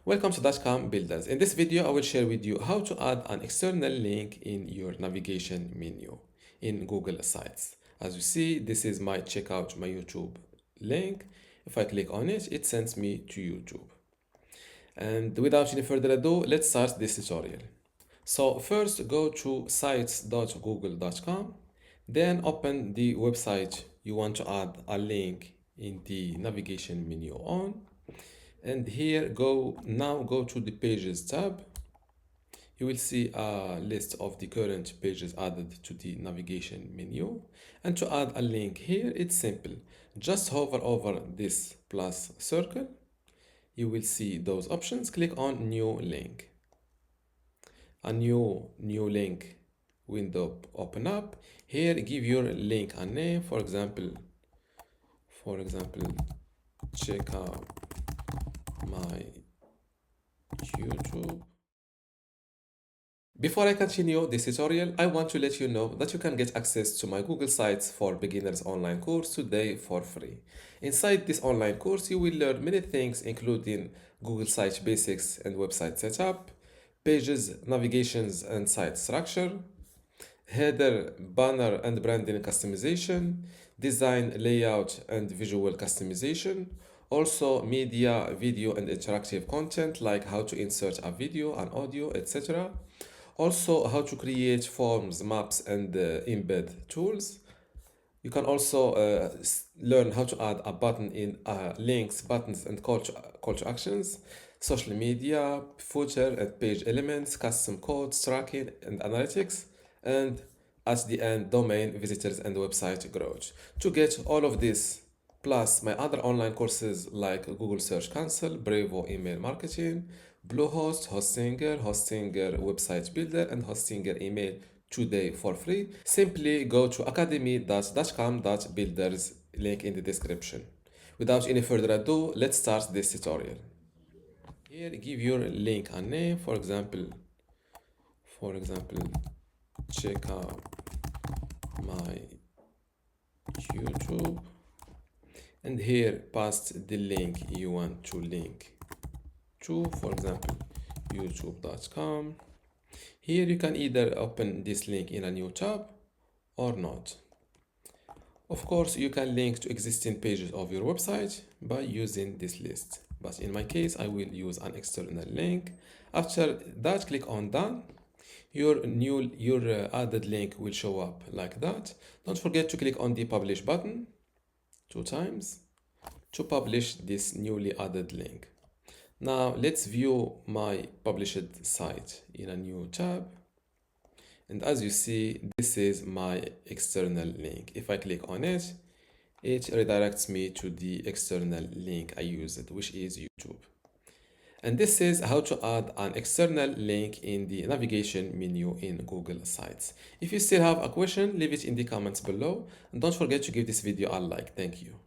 Welcome to dotcom builders. In this video, I will share with you how to add an external link in your navigation menu in Google Sites. As you see, this is my checkout my YouTube link. If I click on it, it sends me to YouTube. And without any further ado, let's start this tutorial. So first go to sites.google.com, then open the website you want to add a link in the navigation menu on. And here go to the pages tab. You will see a list of the current pages added to the navigation menu. And to add a link here, it's simple. Just hover over this plus circle. You will see those options. Click on new link. A new link window open up. Here give your link a name. For example, check out my YouTube. Before I continue this tutorial, I want to let you know that you can get access to my Google Sites for Beginners online course today for free. Inside this online course, you will learn many things including Google Site basics and website setup, pages, navigations and site structure, header, banner and branding customization, design, layout and visual customization, also media, video and interactive content like how to insert a video and audio, etc. Also how to create forms, maps and embed tools. You can also learn how to add a button in links, buttons and call to actions, social media, footer and page elements, custom codes, tracking and analytics, and at the end, domain, visitors and website growth. To get all of this, plus my other online courses like Google Search Console, Brevo email marketing, Bluehost, Hostinger website builder, and Hostinger email today for free, simply go to academy.dotcom.builders, link in the description. Without any further ado, let's start this tutorial. Here, give your link a name. For example, check out my YouTube, and here paste the link you want to link to, for example youtube.com. Here you can either open this link in a new tab or not. Of course, you can link to existing pages of your website by using this list, but in my case I will use an external link. After that, click on done. Your added link will show up like that. Don't forget to click on the publish button 2 times to publish this newly added link. Now let's view my published site in a new tab. And as you see, this is my external link. If I click on it, it redirects me to the external link I used, which is YouTube. And this is how to add an external link in the navigation menu in Google Sites. If you still have a question, leave it in the comments below. And don't forget to give this video a like. Thank you.